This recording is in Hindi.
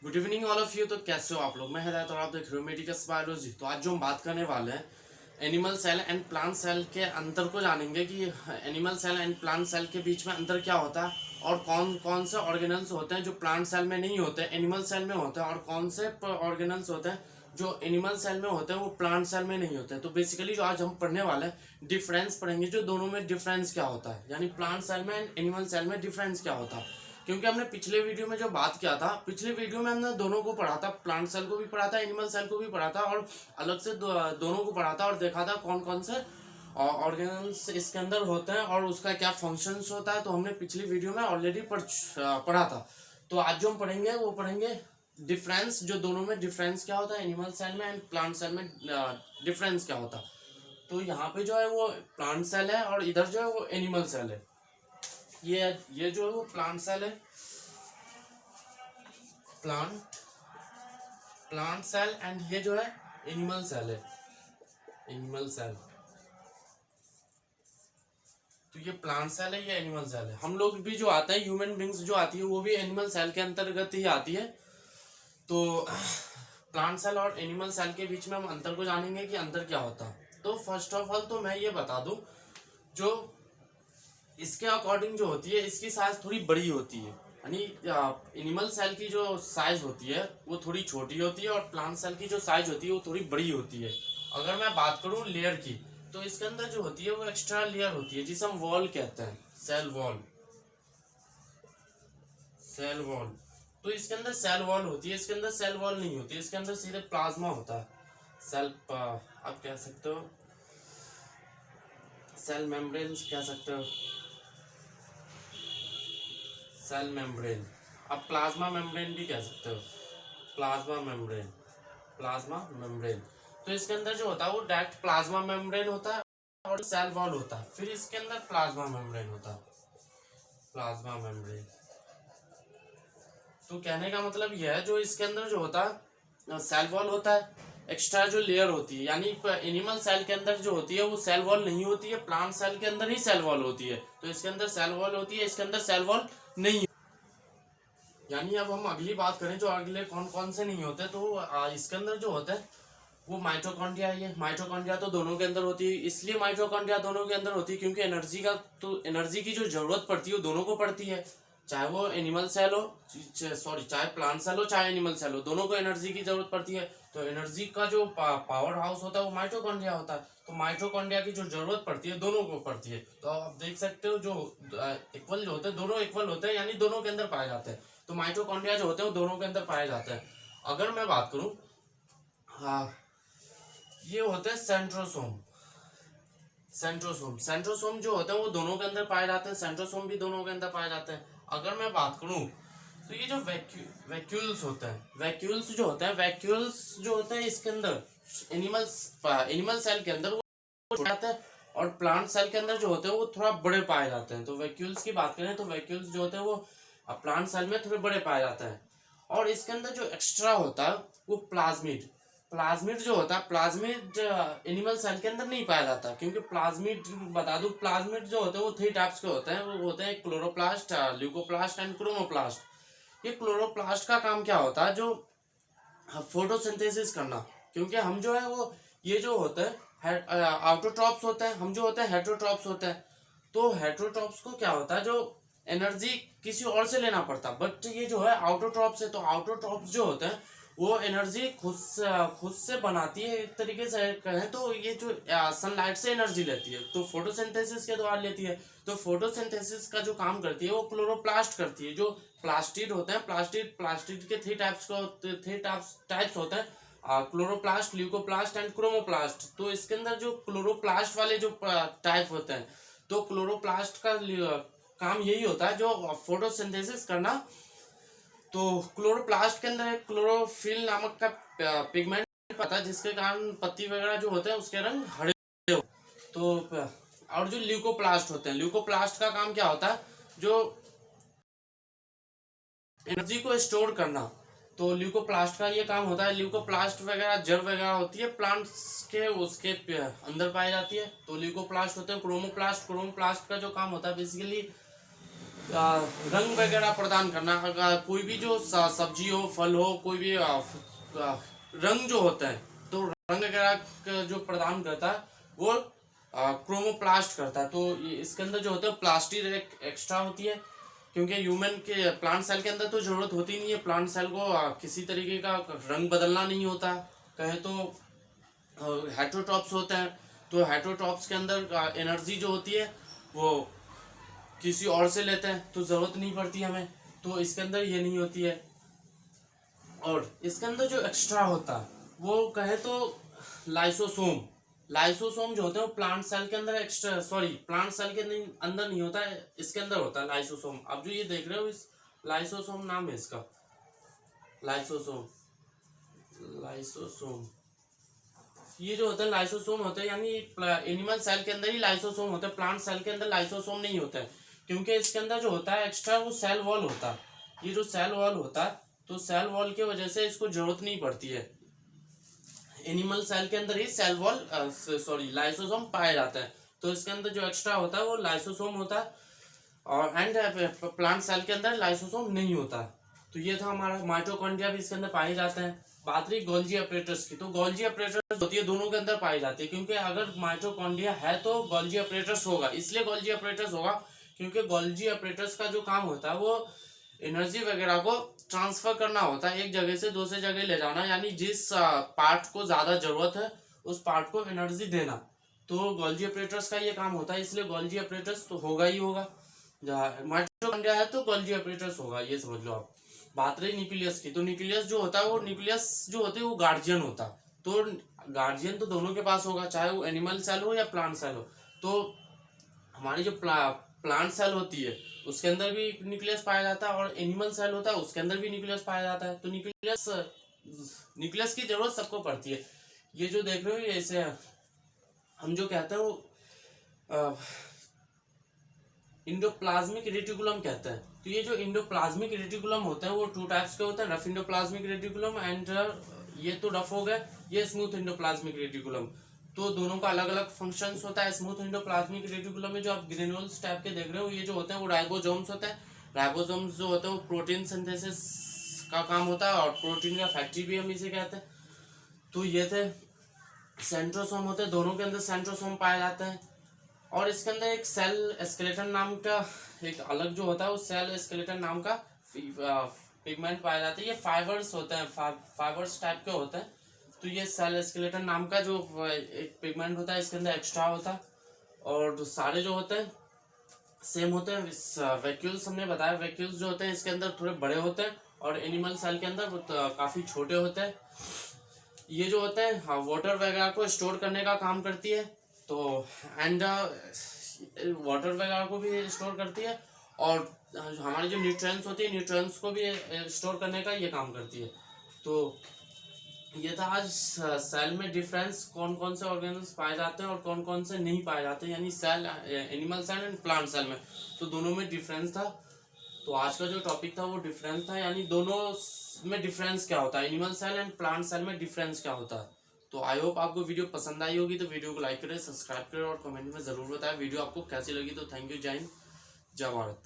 Good evening all of you. तो कैसे हो आप लोग? मैं हिदायत और आप देख रहे हो मेडिकस बायोलॉजी। तो आज जो हम बात करने वाले हैं animal cell and plant cell के अंतर को जानेंगे कि animal cell and plant cell के बीच में अंतर क्या होता है और कौन कौन से ऑर्गेनल्स होते हैं जो प्लांट सेल में नहीं होते, एनिमल सेल में होते हैं, और कौन से ऑर्गेनल्स होते हैं जो एनिमल सेल में होते हैं वो प्लांट सेल में नहीं होते हैं। तो बेसिकली जो आज हम पढ़ने वाले हैं डिफरेंस पढ़ेंगे, जो दोनों में डिफरेंस क्या होता है, यानी प्लांट सेल में एंड एनिमल सेल में डिफरेंस क्या होता है। क्योंकि हमने पिछले वीडियो में जो बात किया था, पिछले वीडियो में हमने दोनों को पढ़ा था, प्लांट सेल को भी पढ़ा था, एनिमल सेल को भी पढ़ा था, और अलग से दोनों को पढ़ा था और देखा था कौन कौन से ऑर्गेनल्स इसके अंदर होते हैं और उसका क्या फंक्शंस होता है। तो हमने पिछली वीडियो में ऑलरेडी पढ़ा था। तो आज जो हम पढ़ेंगे वो पढ़ेंगे डिफरेंस, जो दोनों में डिफरेंस क्या होता है, एनिमल सेल में एंड प्लांट सेल में डिफरेंस क्या होता है। तो यहाँ पे जो है वो प्लांट सेल है और इधर जो है वो एनिमल सेल है। ये जो है वो प्लांट सेल है, प्लांट सेल, एंड ये जो है एनिमल सेल है, एनिमल सेल। तो ये प्लांट सेल है, ये एनिमल सेल है। हम लोग भी जो आते हैं, ह्यूमन बींग्स जो आती है वो भी एनिमल सेल के अंतर्गत ही आती है। तो प्लांट सेल और एनिमल सेल के बीच में हम अंतर को जानेंगे कि अंतर क्या होता है। तो फर्स्ट ऑफ ऑल तो मैं ये बता दूं, जो इसके अकॉर्डिंग जो होती है इसकी साइज थोड़ी बड़ी होती है, यानी एनिमल सेल की जो साइज होती है वो थोड़ी छोटी होती है और प्लांट सेल की जो साइज होती है वो थोड़ी बड़ी होती है। अगर मैं बात करूं लेयर की, तो इसके अंदर जो होती है वो एक्स्ट्रा लेयर होती है जिसे हम वॉल कहते हैं, सेल वॉल, सेल वॉल। तो इसके अंदर सेल वॉल होती है, इसके अंदर सेल वॉल नहीं होती, इसके अंदर सीधे प्लाज्मा होता है। सेल आप कह सकते हो सेल मेम्ब्रेन कह सकते हो, सेल मेम्ब्रेन। अब प्लाज्मा मेम्ब्रेन भी कह सकते हो, प्लाज्मा मेम्ब्रेन, प्लाज्मा मेम्ब्रेन। तो इसके अंदर जो होता है वो डायरेक्ट प्लाज्मा मेम्ब्रेन होता है और सेल वॉल होता है, फिर इसके अंदर प्लाज्मा मेम्ब्रेन होता है, प्लाज्मा मेम्ब्रेन। तो कहने का मतलब यह है, जो इसके अंदर जो होता है सेल वॉल होता है, एक्स्ट्रा जो लेयर होती है, यानी एनिमल सेल के अंदर जो होती है वो सेल वॉल नहीं होती है, प्लांट सेल के अंदर ही सेल वॉल होती है। तो इसके अंदर सेल वॉल होती है, इसके अंदर सेल वॉल नहीं। यानी अब हम अगली बात करें जो अगले कौन कौन से नहीं होते, तो इसके अंदर जो होता है वो माइटोकॉन्ड्रिया है। माइटोकॉन्ड्रिया तो दोनों के अंदर होती है, इसलिए माइटोकॉन्ड्रिया दोनों के अंदर होती है क्योंकि एनर्जी की जो जरूरत पड़ती है वो दोनों को पड़ती है, चाहे वो एनिमल सेल हो, सॉरी चाहे प्लांट सेल हो चाहे एनिमल सेल हो, दोनों को एनर्जी की जरूरत पड़ती है। तो एनर्जी का जो पावर हाउस होता है वो माइटोकॉन्ड्रिया होता है। तो माइटोकॉन्ड्रिया की जो जरूरत पड़ती है दोनों को पड़ती है। तो आप देख सकते हो जो इक्वल जो होते हैं, दोनों इक्वल होते हैं, यानी दोनों के अंदर पाए जाते हैं। तो माइटोकॉन्ड्रिया जो होते हैं वो दोनों के अंदर पाए जाते हैं। अगर मैं बात करूं, हाँ, ये होते हैं सेंट्रोसोम। सेंट्रोसोम जो होते हैं वो दोनों के अंदर पाए जाते हैं, सेंट्रोसोम भी दोनों के अंदर पाए जाते हैं। अगर मैं बात करूं तो ये जो वैक्यूल्स होते हैं, वैक्यूल्स जो होते हैं इसके अंदर एनिमल सेल के अंदर वो छोटे आते हैं और प्लांट सेल के अंदर जो होते हैं वो थोड़ा बड़े पाए जाते हैं। तो वैक्यूल्स की बात करें तो वैक्यूल्स जो होते हैं वो प्लांट सेल में थोड़े बड़े पाए जाते हैं। और इसके अंदर जो एक्स्ट्रा होता है वो प्लाज्मिड, प्लाज्मिड जो होता है, प्लाज्मिड एनिमल सेल के अंदर नहीं पाया जाता, क्योंकि प्लाज्मिड बता दूं, प्लाज्मिड जो होते हैं वो 3 टाइप्स के होते हैं। वो होते हैं क्लोरोप्लास्ट, ल्यूकोप्लास्ट एंड क्रोमोप्लास्ट। ये क्लोरोप्लास्ट का काम क्या होता है, जो फोटोसिंथेसिस करना, क्योंकि हम जो है वो ये जो होते हैं ऑटोट्रॉप्स होते हैं, हम जो होते हैं हेटरोट्रॉप्स होते हैं। तो हेटरोट्रॉप्स को क्या होता है, जो एनर्जी किसी और से लेना पड़ता, बट ये जो है ऑटोट्रॉप्स है। तो ऑटोट्रॉप्स जो होते हैं वो एनर्जी खुद से बनाती है, एक तरीके से कहें तो ये जो सनलाइट से एनर्जी लेती है, तो फोटोसिंथेसिस के द्वारा लेती है। तो फोटोसिंथेसिस का जो काम करती है वो क्लोरोप्लास्ट करती है। जो प्लास्टिड होते हैं, प्लास्टिड के 3 टाइप्स होते हैं, क्लोरोप्लास्ट, ल्यूकोप्लास्ट एंड क्रोमोप्लास्ट। तो इसके अंदर जो क्लोरोप्लास्ट वाले जो टाइप होते हैं, तो क्लोरोप्लास्ट का काम यही होता है, जो फोटोसिंथेसिस करना। तो क्लोरोप्लास्ट के अंदर एक क्लोरोफिल नामक का पिगमेंट पता है, जिसके कारण पत्ती वगैरह जो होते हैं उसके रंग हरे हो। तो और जो ल्यूकोप्लास्ट होते हैं, ल्यूकोप्लास्ट का काम क्या होता है, जो एनर्जी को स्टोर करना। तो ल्यूकोप्लास्ट का ये काम होता है। ल्यूकोप्लास्ट वगैरह जड़ वगैरह होती है प्लांट्स के, उसके अंदर पाई जाती है। तो ल्यूकोप्लास्ट होते हैं। क्रोमोप्लास्ट का जो काम होता है बेसिकली रंग वगैरह प्रदान करना। अगर कोई भी जो सब्जी हो, फल हो, कोई भी रंग जो होता है, तो रंग वगैरह जो प्रदान करता है वो क्रोमोप्लास्ट करता है। तो इसके अंदर जो होता है प्लास्टिक एक्स्ट्रा होती है, क्योंकि ह्यूमन के प्लांट सेल के अंदर तो जरूरत होती नहीं है। प्लांट सेल को किसी तरीके का रंग बदलना नहीं होता, कहे तो हेटरोट्रॉप्स होते हैं। तो हेटरोट्रॉप्स के अंदर एनर्जी जो होती है वो किसी और से लेते हैं, तो जरूरत नहीं पड़ती हमें। तो इसके अंदर ये नहीं होती है। और इसके अंदर जो एक्स्ट्रा होता है वो कहे तो लाइसोसोम। लाइसोसोम जो होते हैं वो प्लांट सेल के अंदर एक्स्ट्रा, सॉरी प्लांट सेल के अंदर नहीं होता है, इसके अंदर होता है लाइसोसोम। अब जो ये देख रहे हो इस लाइसोसोम नाम है इसका, लाइसोसोम। लाइसोसोम ये जो होता है लाइसोसोम होता है, यानी एनिमल सेल के अंदर ही लाइसोसोम होता है, प्लांट सेल के अंदर लाइसोसोम नहीं होता है। क्योंकि इसके अंदर जो होता है एक्स्ट्रा वो सेल वॉल होता है। ये जो सेल वॉल होता है, तो सेल वॉल की वजह से इसको जरूरत नहीं पड़ती है। एनिमल सेल के अंदर ही सेल वॉल सॉरी लाइसोसोम पाया जाता है। तो इसके अंदर जो एक्स्ट्रा होता है वो लाइसोसोम होता है, और एंड प्लांट सेल के अंदर लाइसोसोम नहीं होता। तो ये था हमारा माइटोकॉन्ड्रिया भी इसके अंदर पाए जाते हैं। बात रही गोल्जी अपरेटस की, तो गोल्जी अपरेटस होती है दोनों के अंदर पाई जाती है। क्योंकि अगर माइटोकॉन्ड्रिया है तो गोल्जी अपरेटस होगा, इसलिए गोल्जी अपरेटस होगा क्योंकि गोल्जी अपरेटस का जो काम होता है वो एनर्जी वगैरह को ट्रांसफर करना होता है, एक जगह से दूसरे जगह ले जाना, यानी जिस पार्ट को ज्यादा जरूरत है उस पार्ट को एनर्जी देना। तो गोल्जी अपरेटस का ये काम होता है, इसलिए गोल्जी अपरेटस तो होगा ही होगा। माइटोकॉन्ड्रिया है तो गोल्जी अपरेटस होगा, ये समझ लो आप। बात रही न्यूक्लियस की, तो न्यूक्लियस जो होता है वो न्यूक्लियस जो होते हैं वो गार्जियन होता है। तो गार्जियन तो दोनों के पास होगा, चाहे वो एनिमल सेल हो या प्लांट सेल हो। तो हमारी जो प्लांट सेल होती है उसके अंदर भी न्यूक्लियस पाया जाता है, और एनिमल सेल होता है उसके अंदर भी न्यूक्लियस पाया जाता है। तो न्यूक्लियस की जरूरत सबको पड़ती है। ये जो देख रहे हो ये ऐसे हम जो कहते हैं वो इंडोप्लाज्मिक रेटिकुलम कहते हैं। तो ये जो इंडोप्लाज्मिक रेटिकुलम होते हैं वो टू टाइप्स के होते हैं, रफ इंडोप्लाज्मिक रेटिकुलम एंड ये तो रफ हो गए, ये स्मूथ इंडोप्लाज्मिक रेटिकुलम। तो दोनों का अलग अलग फंक्शंस होता है। स्मूथ इंडोप्लाज्मिक रेटिकुलम में जो आप ग्रेन्यूल्स टाइप के देख रहे हो, ये जो होते हैं वो राइबोसोम्स होते हैं। राइबोसोम्स जो होते हैं वो प्रोटीन सिंथेसिस का काम होता है, और प्रोटीन का फैक्ट्री भी हम इसे कहते हैं। तो ये थे सेंट्रोसोम होते हैं, दोनों के अंदर सेंट्रोसोम पाया जाता है। और इसके अंदर एक सेल स्केलेटन नाम का एक अलग जो होता है वो सेल स्केलेटन नाम का पिगमेंट पाया जाता है। ये फाइबर्स होते हैं, फाइबर्स टाइप के होते हैं। तो ये सेल स्केलेटन नाम का जो एक पिगमेंट होता है इसके अंदर एक्स्ट्रा होता है। और सारे जो होते हैं सेम होते हैं। वैक्यूल्स हमने बताया, वैक्यूल्स जो होते हैं इसके अंदर थोड़े बड़े होते हैं, और एनिमल सेल के अंदर काफी छोटे होते हैं। ये जो होते हैं वाटर वगैरह को स्टोर करने का काम करती है। तो एंड वाटर वगैरह को भी स्टोर करती है, और हमारी जो न्यूट्रिएंट्स होती है न्यूट्रिएंट्स को भी स्टोर करने का ये काम करती है। तो ये था आज सेल में डिफरेंस, कौन कौन से ऑर्गेनल्स पाए जाते हैं और कौन कौन से नहीं पाए जाते, यानी cell animal cell and plant cell में। तो दोनों में डिफरेंस था। तो आज का जो टॉपिक था वो डिफरेंस था, यानी दोनों में डिफरेंस क्या होता है, animal cell and plant cell में डिफरेंस क्या होता है। तो आई होप आपको वीडियो पसंद आई होगी। तो वीडियो को लाइक करें, सब्सक्राइब करें और कमेंट में जरूर बताएं वीडियो आपको कैसी लगी। तो थैंक यू, जय हिंद, जय भारत।